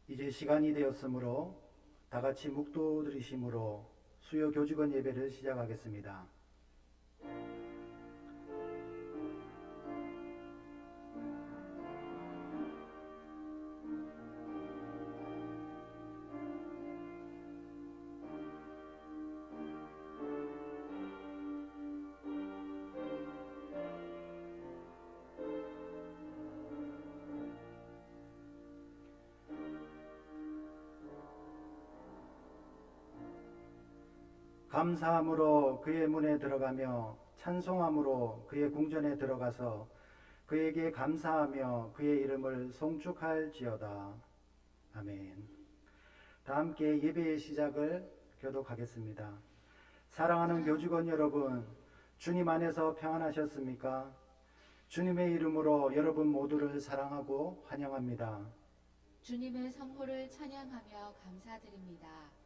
이제 시간이 되었으므로 다 같이 묵도드리심으로 수요 교직원 예배를 시작하겠습니다. 감사함으로 그의 문에 들어가며 찬송함으로 그의 궁전에 들어가서 그에게 감사하며 그의 이름을 송축할지어다. 아멘. 다 함께 예배의 시작을 교독하겠습니다. 사랑하는 교직원 여러분, 주님 안에서 평안하셨습니까? 주님의 이름으로 여러분 모두를 사랑하고 환영합니다. 주님의 성호를 찬양하며 감사드립니다.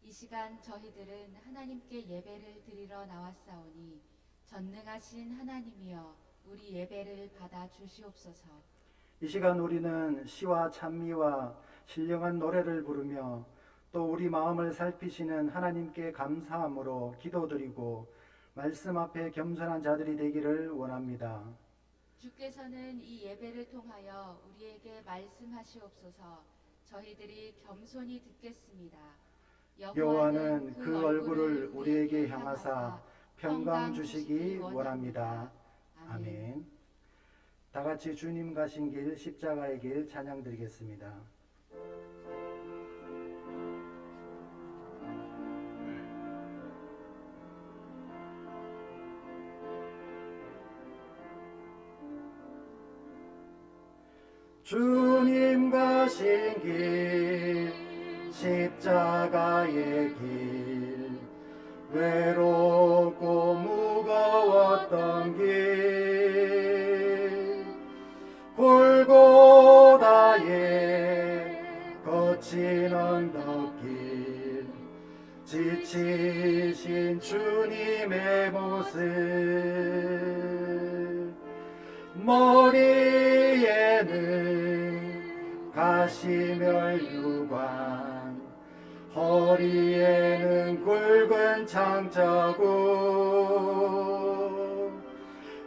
이 시간 저희들은 하나님께 예배를 드리러 나왔사오니 전능하신 하나님이여 우리 예배를 받아 주시옵소서. 이 시간 우리는 시와 찬미와 신령한 노래를 부르며 또 우리 마음을 살피시는 하나님께 감사함으로 기도드리고 말씀 앞에 겸손한 자들이 되기를 원합니다. 주께서는 이 예배를 통하여 우리에게 말씀하시옵소서. 저희들이 겸손히 듣겠습니다. 여호와는 그 얼굴을 우리에게 향하사 평강 주시기 원합니다. 아멘. 다 같이 주님 가신 길 십자가의 길 찬양 드리겠습니다. 주님 가신 길 십자가의 길 외롭고 무거웠던 길 골고다의 거친 언덕길 지치신 주님의 모습 머리에는 가시멸류관 허리에는 굵은 창자국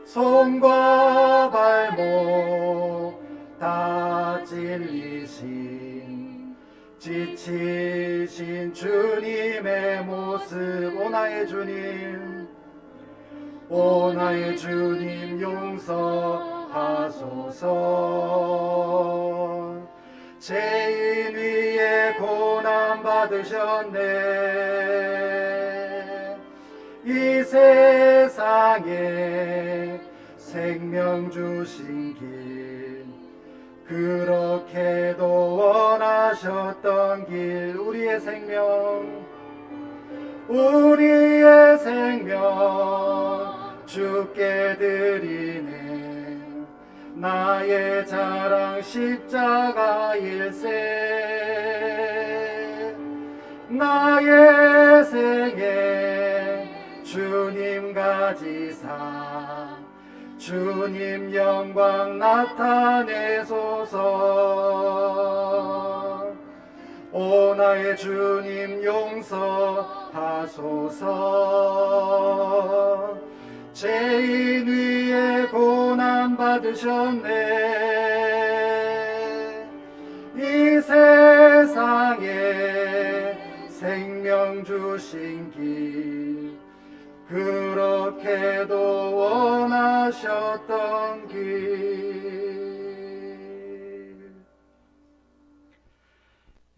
손과 발목 다 찔리신 지치신 주님의 모습 오 나의 주님 오 나의 주님 용서하소서 죄인 위에 고난 받으셨네 이 세상에 생명 주신 길 그렇게도 원하셨던 길 우리의 생명 주께 드리네 나의 자랑 십자가 일세 나의 생애 주님 가지사 주님 영광 나타내소서 오 나의 주님 용서하소서 죄인 위에 고난 받으셨네 이 세상에 생명 주신 길 그렇게도 원하셨던 길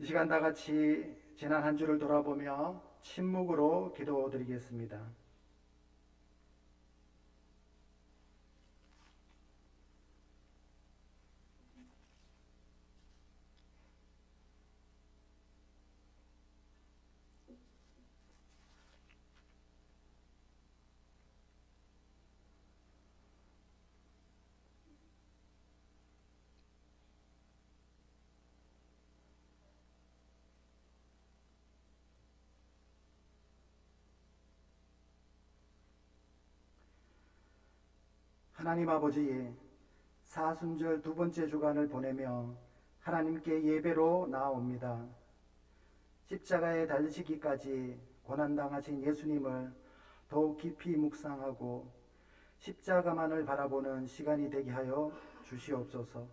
이 시간 다 같이 지난 한 주를 돌아보며 침묵으로 기도드리겠습니다. 하나님 아버지, 사순절 두 번째 주간을 보내며 하나님께 예배로 나아옵니다. 십자가에 달리시기까지 고난당하신 예수님을 더욱 깊이 묵상하고 십자가만을 바라보는 시간이 되게 하여 주시옵소서.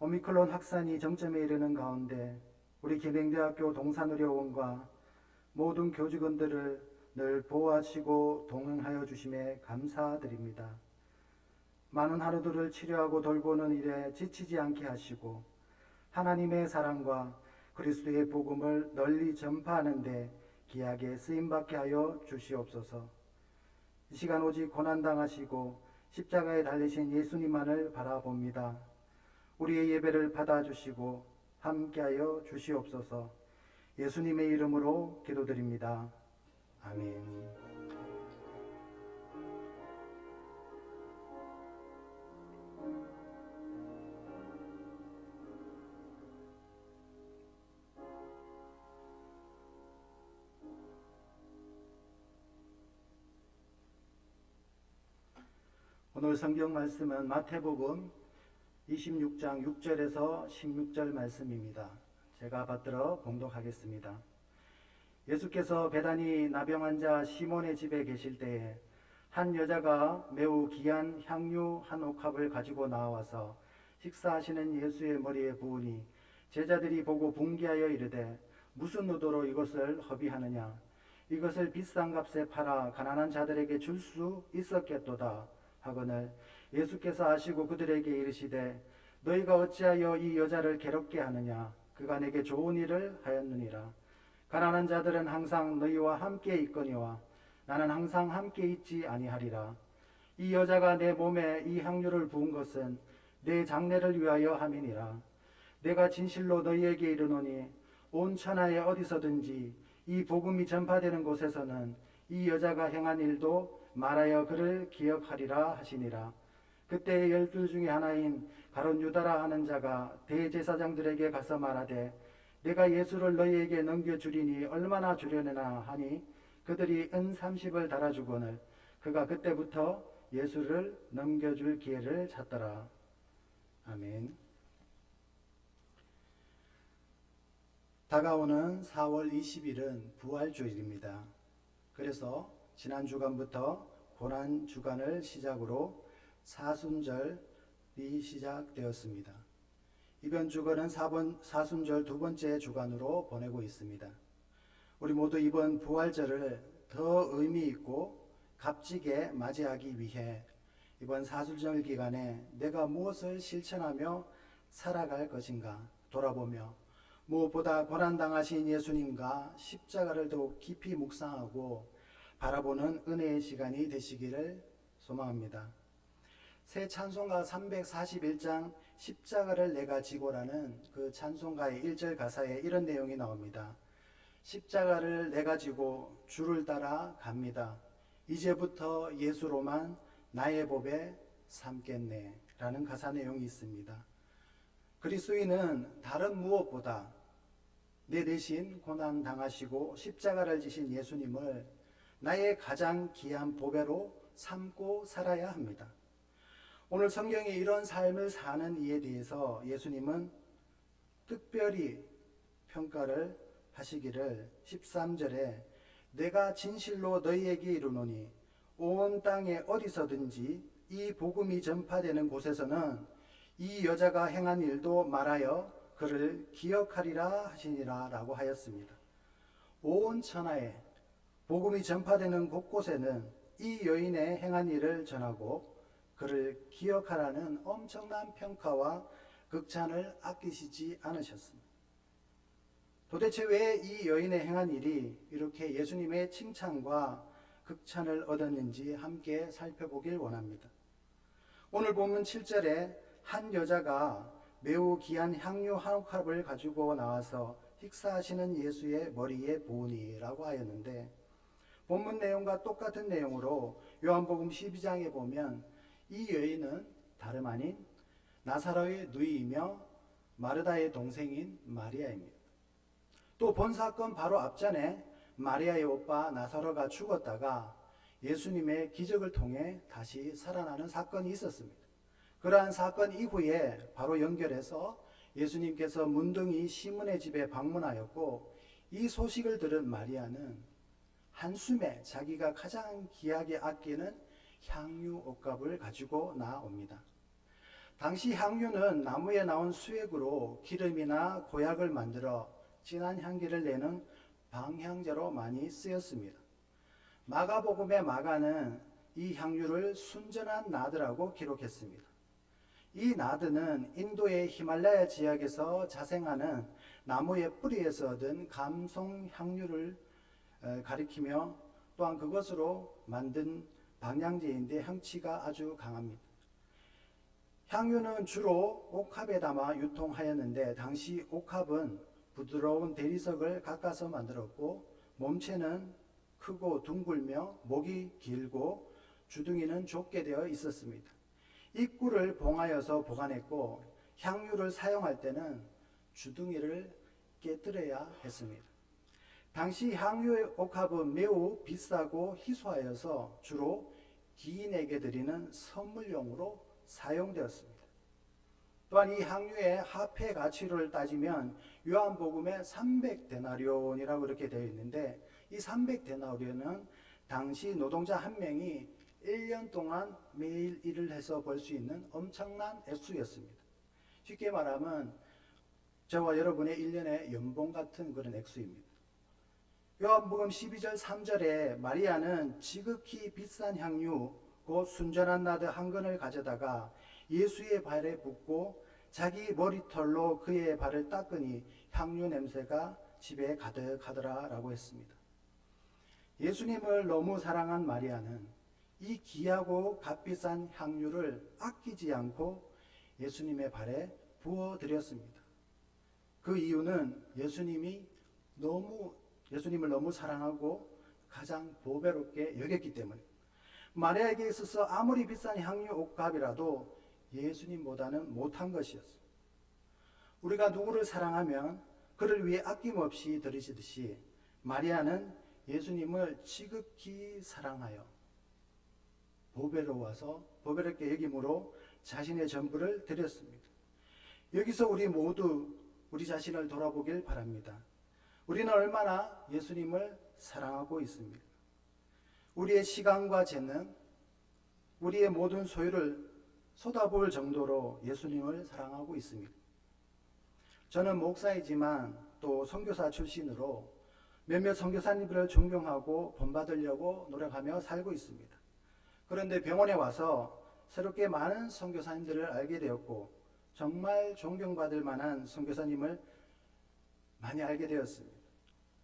오미크론 확산이 정점에 이르는 가운데 우리 계명대학교 동산의료원과 모든 교직원들을 늘 보호하시고 동행하여 주심에 감사드립니다. 많은 하루들을 치료하고 돌보는 일에 지치지 않게 하시고 하나님의 사랑과 그리스도의 복음을 널리 전파하는 데 귀하게 쓰임받게 하여 주시옵소서. 이 시간 오직 고난당하시고 십자가에 달리신 예수님만을 바라봅니다. 우리의 예배를 받아주시고 함께하여 주시옵소서. 예수님의 이름으로 기도드립니다. 아멘. 오늘 성경 말씀은 마태복음 26장 6절에서 16절 말씀입니다. 제가 받들어 봉독하겠습니다. 예수께서 베다니 나병 환자 시몬의 집에 계실 때에 한 여자가 매우 귀한 향유 한 옥합을 가지고 나와서 식사하시는 예수의 머리에 부으니 제자들이 보고 분개하여 이르되 무슨 의도로 이것을 허비하느냐? 이것을 비싼 값에 팔아 가난한 자들에게 줄 수 있었겠도다 하거늘 예수께서 아시고 그들에게 이르시되 너희가 어찌하여 이 여자를 괴롭게 하느냐? 그가 내게 좋은 일을 하였느니라. 가난한 자들은 항상 너희와 함께 있거니와 나는 항상 함께 있지 아니하리라. 이 여자가 내 몸에 이 향유를 부은 것은 내 장례를 위하여 함이니라. 내가 진실로 너희에게 이르노니 온 천하에 어디서든지 이 복음이 전파되는 곳에서는 이 여자가 행한 일도 말하여 그를 기억하리라 하시니라. 그때 12 중에 하나인 가룟 유다라 하는 자가 대제사장들에게 가서 말하되 내가 예수를 너희에게 넘겨주리니 얼마나 주려느냐 하니 그들이 은 30을 달아주거늘 그가 그때부터 예수를 넘겨줄 기회를 찾더라. 아멘. 다가오는 4월 20일은 부활주일입니다. 그래서 지난 주간부터 고난 주간을 시작으로 사순절이 시작되었습니다. 이번 주간은 사순절 두 번째 주간으로 보내고 있습니다. 우리 모두 이번 부활절을 더 의미 있고 값지게 맞이하기 위해 이번 사순절 기간에 내가 무엇을 실천하며 살아갈 것인가 돌아보며 무엇보다 고난당하신 예수님과 십자가를 더욱 깊이 묵상하고 바라보는 은혜의 시간이 되시기를 소망합니다. 새 찬송가 341장 십자가를 내가 지고라는 그 찬송가의 1절 가사에 이런 내용이 나옵니다. 십자가를 내가 지고 주를 따라 갑니다. 이제부터 예수로만 나의 법에 삼겠네 라는 가사 내용이 있습니다. 그리스도인은 다른 무엇보다 내 대신 고난 당하시고 십자가를 지신 예수님을 나의 가장 귀한 보배로 삼고 살아야 합니다. 오늘 성경에 이런 삶을 사는 이에 대해서 예수님은 특별히 평가를 하시기를 13절에 내가 진실로 너희에게 이르노니 온 땅에 어디서든지 이 복음이 전파되는 곳에서는 이 여자가 행한 일도 말하여 그를 기억하리라 하시니라 라고 하였습니다. 온 천하에 복음이 전파되는 곳곳에는 이 여인의 행한 일을 전하고 그를 기억하라는 엄청난 평가와 극찬을 아끼시지 않으셨습니다. 도대체 왜 이 여인의 행한 일이 이렇게 예수님의 칭찬과 극찬을 얻었는지 함께 살펴보길 원합니다. 오늘 본문 7절에 한 여자가 매우 귀한 향유 한 옥합을 가지고 나와서 식사하시는 예수의 머리에 부으니라고 하였는데 본문 내용과 똑같은 내용으로 요한복음 12장에 보면 이 여인은 다름 아닌 나사로의 누이이며 마르다의 동생인 마리아입니다. 또 본 사건 바로 앞전에 마리아의 오빠 나사로가 죽었다가 예수님의 기적을 통해 다시 살아나는 사건이 있었습니다. 그러한 사건 이후에 바로 연결해서 예수님께서 문둥이 시몬의 집에 방문하였고 이 소식을 들은 마리아는 한숨에 자기가 가장 귀하게 아끼는 향유 옥합을 가지고 나옵니다. 당시 향유는 나무에 나온 수액으로 기름이나 고약을 만들어 진한 향기를 내는 방향제로 많이 쓰였습니다. 마가복음의 마가는 이 향유를 순전한 나드라고 기록했습니다. 이 나드는 인도의 히말라야 지역에서 자생하는 나무의 뿌리에서 얻은 감송 향유를 가리키며 또한 그것으로 만든 방향제인데 향취가 아주 강합니다. 향유는 주로 옥합에 담아 유통하였는데 당시 옥합은 부드러운 대리석을 깎아서 만들었고 몸체는 크고 둥글며 목이 길고 주둥이는 좁게 되어 있었습니다. 입구를 봉하여서 보관했고 향유를 사용할 때는 주둥이를 깨뜨려야 했습니다. 당시 향유의 옥합은 매우 비싸고 희소하여서 주로 기인에게 드리는 선물용으로 사용되었습니다. 또한 이 향유의 화폐 가치를 따지면 요한복음에 300데나리온이라고 이렇게 되어 있는데 이 300데나리온은 당시 노동자 한 명이 1년 동안 매일 일을 해서 벌 수 있는 엄청난 액수였습니다. 쉽게 말하면 저와 여러분의 1년의 연봉 같은 그런 액수입니다. 요한복음 12절 3절에 마리아는 지극히 비싼 향유 곧 순전한 나드 한 근을 가져다가 예수의 발에 붓고 자기 머리털로 그의 발을 닦으니 향유 냄새가 집에 가득하더라 라고 했습니다. 예수님을 너무 사랑한 마리아는 이 귀하고 값비싼 향유를 아끼지 않고 예수님의 발에 부어드렸습니다. 그 이유는 예수님을 너무 사랑하고 가장 보배롭게 여겼기 때문입니다. 마리아에게 있어서 아무리 비싼 향유 옥합이라도 예수님보다는 못한 것이었습니다. 우리가 누구를 사랑하면 그를 위해 아낌없이 드리시듯이 마리아는 예수님을 지극히 사랑하여 보배롭게 여김으로 자신의 전부를 드렸습니다. 여기서 우리 모두 우리 자신을 돌아보길 바랍니다. 우리는 얼마나 예수님을 사랑하고 있습니까? 우리의 시간과 재능, 우리의 모든 소유를 쏟아부을 정도로 예수님을 사랑하고 있습니다. 저는 목사이지만 또 선교사 출신으로 몇몇 선교사님들을 존경하고 본받으려고 노력하며 살고 있습니다. 그런데 병원에 와서 새롭게 많은 선교사님들을 알게 되었고 정말 존경받을 만한 선교사님을 많이 알게 되었습니다.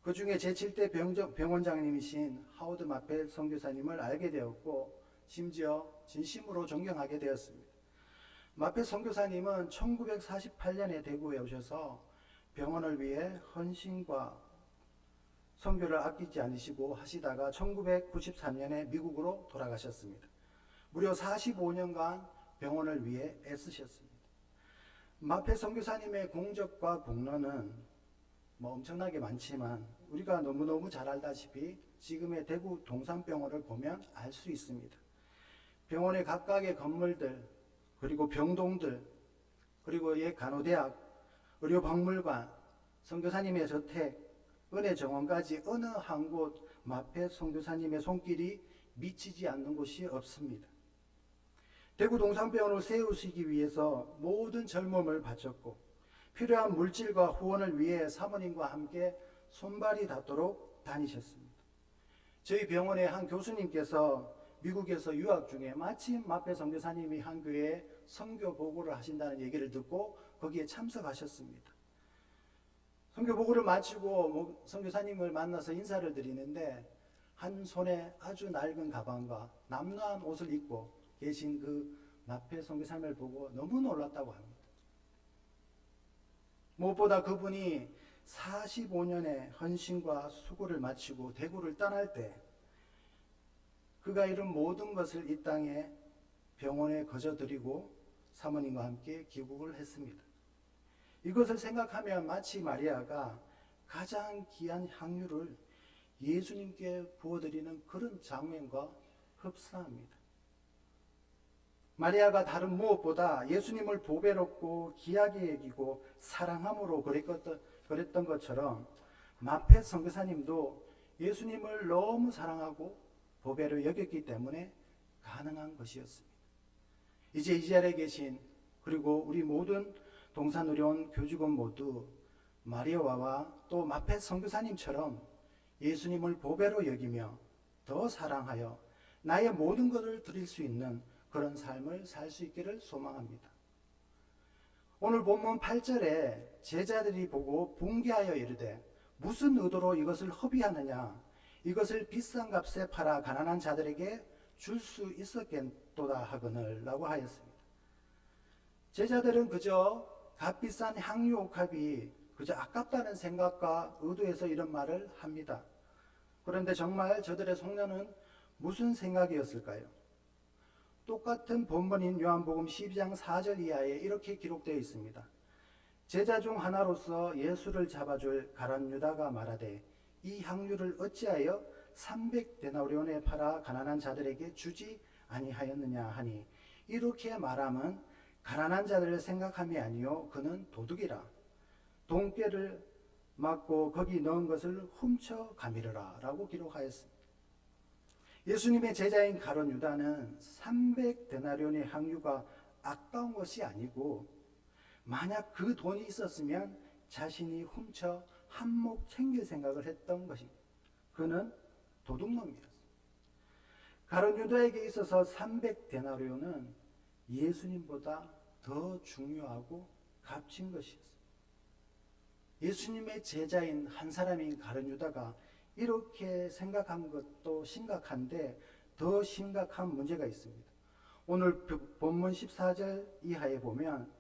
그 중에 제7대 병원장님이신 하워드 마펫 선교사님을 알게 되었고 심지어 진심으로 존경하게 되었습니다. 마펫 선교사님은 1948년에 대구에 오셔서 병원을 위해 헌신과 선교를 아끼지 않으시고 하시다가 1993년에 미국으로 돌아가셨습니다. 무려 45년간 병원을 위해 애쓰셨습니다. 마펫 선교사님의 공적과 공로는 엄청나게 많지만 우리가 너무너무 잘 알다시피 지금의 대구 동산병원을 보면 알 수 있습니다. 병원의 각각의 건물들, 그리고 병동들, 그리고 옛 간호대학, 의료박물관, 선교사님의 저택, 은혜정원까지 어느 한 곳 마펫 선교사님의 손길이 미치지 않는 곳이 없습니다. 대구 동산병원을 세우시기 위해서 모든 젊음을 바쳤고 필요한 물질과 후원을 위해 사모님과 함께 손발이 닿도록 다니셨습니다. 저희 병원의 한 교수님께서 미국에서 유학 중에 마침 마펫 선교사님이 한 교회에 선교 보고를 하신다는 얘기를 듣고 거기에 참석하셨습니다. 선교 보고를 마치고 선교사님을 만나서 인사를 드리는데 한 손에 아주 낡은 가방과 남루한 옷을 입고 계신 그 마펫 선교사님을 보고 너무 놀랐다고 합니다. 무엇보다 그분이 45년의 헌신과 수고를 마치고 대구를 떠날 때 그가 이룬 모든 것을 이 땅에 병원에 거저드리고 사모님과 함께 귀국을 했습니다. 이것을 생각하면 마치 마리아가 가장 귀한 향유를 예수님께 부어드리는 그런 장면과 흡사합니다. 마리아가 다른 무엇보다 예수님을 보배롭고 귀하게 여기고 사랑함으로 그랬던 것처럼 마페 선교사님도 예수님을 너무 사랑하고 보배로 여겼기 때문에 가능한 것이었습니다. 이제 이 자리에 계신 그리고 우리 모든 동산의료원 교직원 모두 마리아와 또 마페 선교사님처럼 예수님을 보배로 여기며 더 사랑하여 나의 모든 것을 드릴 수 있는 그런 삶을 살 수 있기를 소망합니다. 오늘 본문 8절에 제자들이 보고 분개하여 이르되 무슨 의도로 이것을 허비하느냐, 이것을 비싼 값에 팔아 가난한 자들에게 줄 수 있었겠도다 하거늘 라고 하였습니다. 제자들은 그저 값비싼 향유 옥합이 그저 아깝다는 생각과 의도에서 이런 말을 합니다. 그런데 정말 저들의 속내는 무슨 생각이었을까요? 똑같은 본문인 요한복음 12장 4절 이하에 이렇게 기록되어 있습니다. 제자 중 하나로서 예수를 잡아줄 가룟 유다가 말하되 이 향유를 어찌하여 300데나리온에 팔아 가난한 자들에게 주지 아니하였느냐 하니 이렇게 말함은 가난한 자들을 생각함이 아니요 그는 도둑이라 돈꾀를 맞고 거기 넣은 것을 훔쳐 가미르라 라고 기록하였습니다. 예수님의 제자인 가룟 유다는 300데나리온의 향유가 아까운 것이 아니고 만약 그 돈이 있었으면 자신이 훔쳐 한몫 챙길 생각을 했던 것입니다. 그는 도둑놈이었습니다. 가룟 유다에게 있어서 300데나리온은 예수님보다 더 중요하고 값진 것이었습니다. 예수님의 제자인 한 사람인 가룟 유다가 이렇게 생각한 것도 심각한데 더 심각한 문제가 있습니다. 오늘 본문 14절 이하에 보면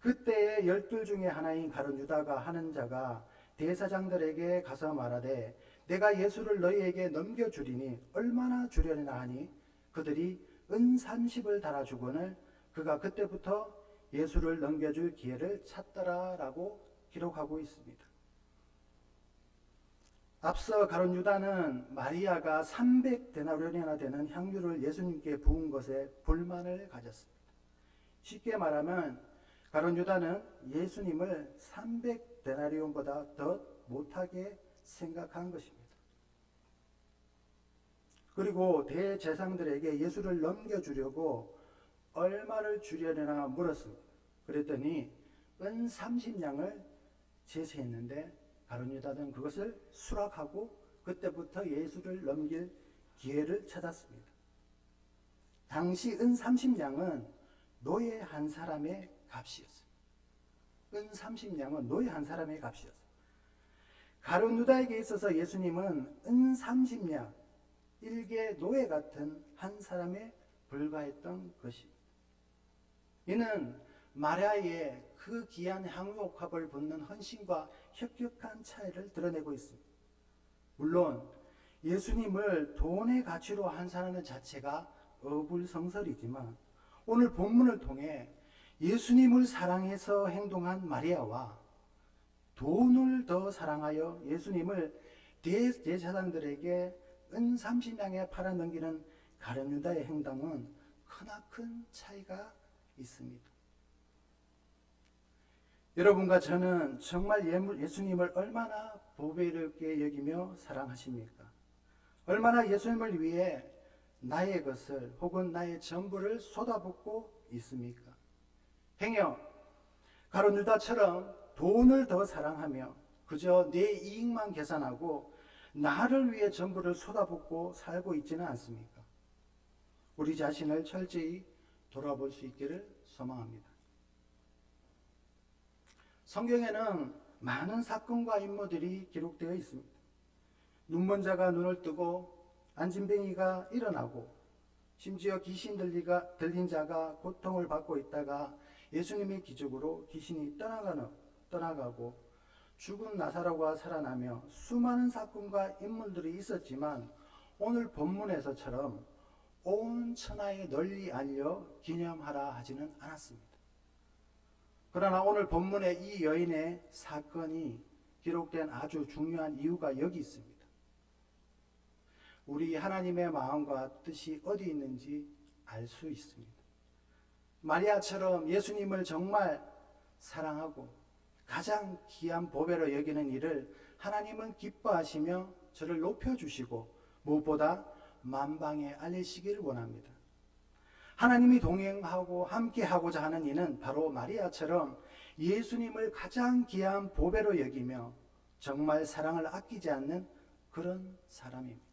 그때의 12 중에 하나인 가룟 유다가 하는 자가 대사장들에게 가서 말하되 내가 예수를 너희에게 넘겨주리니 얼마나 주려나 하니 그들이 은 30을 달아주거늘 그가 그때부터 예수를 넘겨줄 기회를 찾더라 라고 기록하고 있습니다. 앞서 가룟 유다는 마리아가 300데나리온이나 되는 향유를 예수님께 부은 것에 불만을 가졌습니다. 쉽게 말하면 가룟 유다는 예수님을 300데나리온보다 더 못하게 생각한 것입니다. 그리고 대제사장들에게 예수를 넘겨주려고 얼마를 주려나 물었습니다. 그랬더니 은 30냥을 제시했는데 가룟 유다는 그것을 수락하고 그때부터 예수를 넘길 기회를 찾았습니다. 당시 은 30냥은 노예 한 사람의 값이었습니다. 은 30냥은 노예 한 사람의 값이었습니다. 가룟 유다에게 있어서 예수님은 은 30냥, 일개 노예 같은 한 사람에 불과했던 것입니다. 이는 마리아의 그 귀한 향유옥합을 붓는 헌신과 혁혁한 차이를 드러내고 있습니다. 물론 예수님을 돈의 가치로 환산하는 자체가 어불성설이지만 오늘 본문을 통해 예수님을 사랑해서 행동한 마리아와 돈을 더 사랑하여 예수님을 대제사장들에게 은 30냥에 팔아넘기는 가룟 유다의 행동은 크나큰 차이가 있습니다. 여러분과 저는 정말 예수님을 얼마나 보배롭게 여기며 사랑하십니까? 얼마나 예수님을 위해 나의 것을 혹은 나의 전부를 쏟아붓고 있습니까? 행여 가룟 유다처럼 돈을 더 사랑하며 그저 내 이익만 계산하고 나를 위해 전부를 쏟아붓고 살고 있지는 않습니까? 우리 자신을 철저히 돌아볼 수 있기를 소망합니다. 성경에는 많은 사건과 인물들이 기록되어 있습니다. 눈먼 자가 눈을 뜨고 안진뱅이가 일어나고 심지어 귀신 들린 자가 고통을 받고 있다가 예수님의 기적으로 귀신이 떠나가고 죽은 나사로가 살아나며 수많은 사건과 인물들이 있었지만 오늘 본문에서처럼 온 천하에 널리 알려 기념하라 하지는 않았습니다. 그러나 오늘 본문의 이 여인의 사건이 기록된 아주 중요한 이유가 여기 있습니다. 우리 하나님의 마음과 뜻이 어디 있는지 알 수 있습니다. 마리아처럼 예수님을 정말 사랑하고 가장 귀한 보배로 여기는 일을 하나님은 기뻐하시며 저를 높여주시고 무엇보다 만방에 알리시기를 원합니다. 하나님이 동행하고 함께하고자 하는 이는 바로 마리아처럼 예수님을 가장 귀한 보배로 여기며 정말 사랑을 아끼지 않는 그런 사람입니다.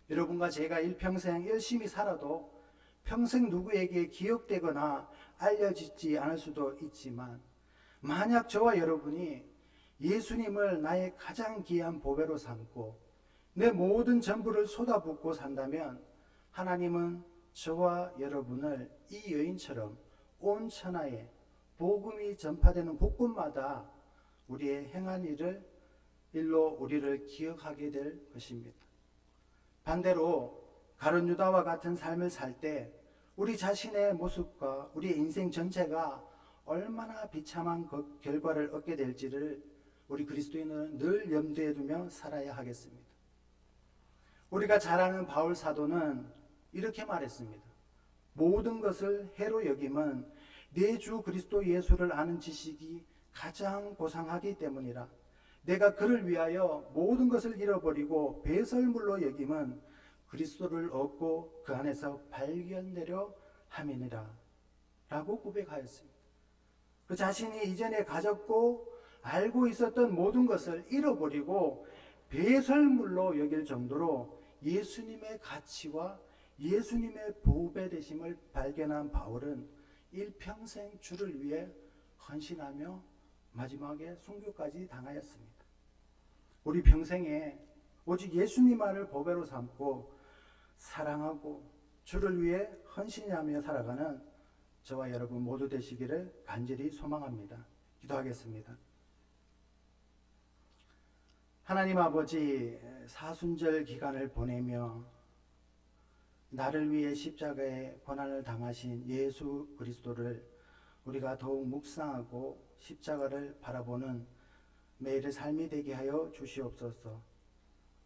여러분과 제가 일평생 열심히 살아도 평생 누구에게 기억되거나 알려지지 않을 수도 있지만, 만약 저와 여러분이 예수님을 나의 가장 귀한 보배로 삼고 내 모든 전부를 쏟아붓고 산다면 하나님은 저와 여러분을 이 여인처럼 온 천하에 복음이 전파되는 곳곳마다 우리의 행한 일로 우리를 기억하게 될 것입니다. 반대로 가룟 유다와 같은 삶을 살 때 우리 자신의 모습과 우리의 인생 전체가 얼마나 비참한 결과를 얻게 될지를 우리 그리스도인은 늘 염두에 두며 살아야 하겠습니다. 우리가 잘 아는 바울 사도는 이렇게 말했습니다. 모든 것을 해로 여김은 내 주 그리스도 예수를 아는 지식이 가장 고상하기 때문이라. 내가 그를 위하여 모든 것을 잃어버리고 배설물로 여김은 그리스도를 얻고 그 안에서 발견되려 함이니라 라고 고백하였습니다. 그 자신이 이전에 가졌고 알고 있었던 모든 것을 잃어버리고 배설물로 여길 정도로 예수님의 가치와 예수님의 보배되심을 발견한 바울은 일평생 주를 위해 헌신하며 마지막에 순교까지 당하였습니다. 우리 평생에 오직 예수님만을 보배로 삼고 사랑하고 주를 위해 헌신하며 살아가는 저와 여러분 모두 되시기를 간절히 소망합니다. 기도하겠습니다. 하나님 아버지, 사순절 기간을 보내며 나를 위해 십자가의 고난을 당하신 예수 그리스도를 우리가 더욱 묵상하고 십자가를 바라보는 매일의 삶이 되게 하여 주시옵소서.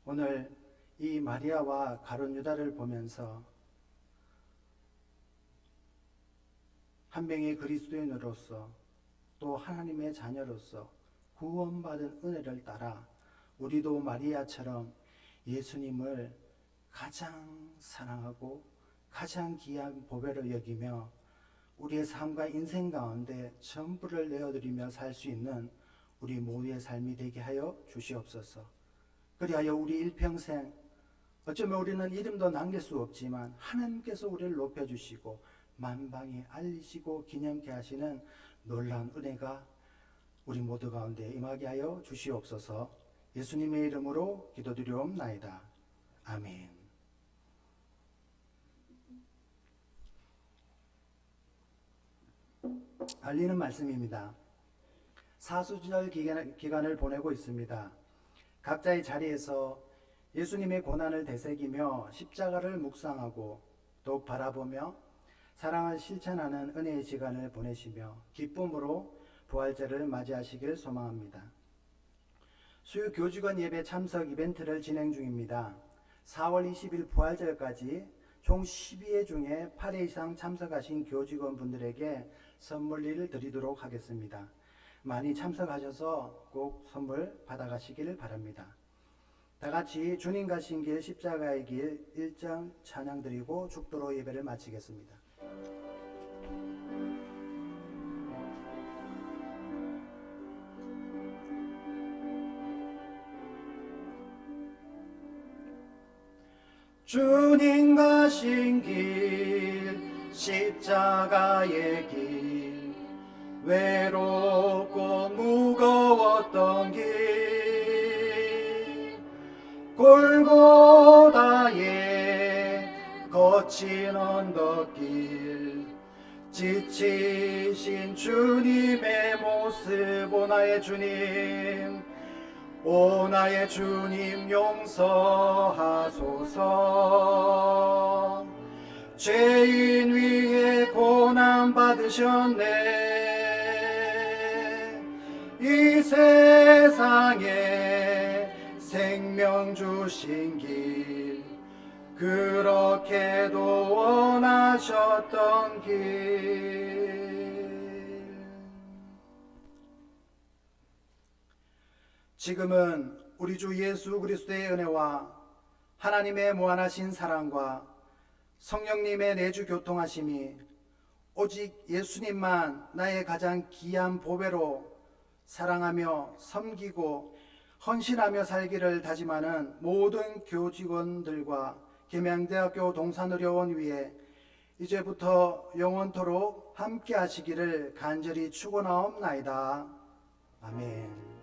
오늘 이 마리아와 가룟 유다를 보면서 한 명의 그리스도인으로서 또 하나님의 자녀로서 구원받은 은혜를 따라 우리도 마리아처럼 예수님을 가장 사랑하고 가장 귀한 보배로 여기며 우리의 삶과 인생 가운데 전부를 내어드리며 살 수 있는 우리 모두의 삶이 되게 하여 주시옵소서. 그리하여 우리 일평생 어쩌면 우리는 이름도 남길 수 없지만 하나님께서 우리를 높여주시고 만방에 알리시고 기념케 하시는 놀라운 은혜가 우리 모두 가운데 임하게 하여 주시옵소서. 예수님의 이름으로 기도드리옵나이다. 아멘. 알리는 말씀입니다. 사순절 기간을 보내고 있습니다. 각자의 자리에서 예수님의 고난을 되새기며 십자가를 묵상하고 또 바라보며 사랑을 실천하는 은혜의 시간을 보내시며 기쁨으로 부활절을 맞이하시길 소망합니다. 수요 교직원 예배 참석 이벤트를 진행 중입니다. 4월 20일 부활절까지 총 12회 중에 8회 이상 참석하신 교직원분들에게 선물을 드리도록 하겠습니다. 많이 참석하셔서 꼭 선물 받아가시기를 바랍니다. 다 같이 주님 가신 길 십자가의 길 1장 찬양 드리고 축도로 예배를 마치겠습니다. 주님 가신 길 십자가의 길 외롭고 무거웠던 길 골고다의 거친 언덕길 지치신 주님의 모습 오 나의 주님 오 나의 주님 용서하소서 죄인 위에 고난 받으셨네 이 세상에 생명 주신 길 그렇게도 원하셨던 길. 지금은 우리 주 예수 그리스도의 은혜와 하나님의 무한하신 사랑과 성령님의 내주 교통하심이 오직 예수님만 나의 가장 귀한 보배로 사랑하며 섬기고 헌신하며 살기를 다짐하는 모든 교직원들과 계명대학교 동산의료원 위에 이제부터 영원토록 함께 하시기를 간절히 축원하옵나이다. 아멘.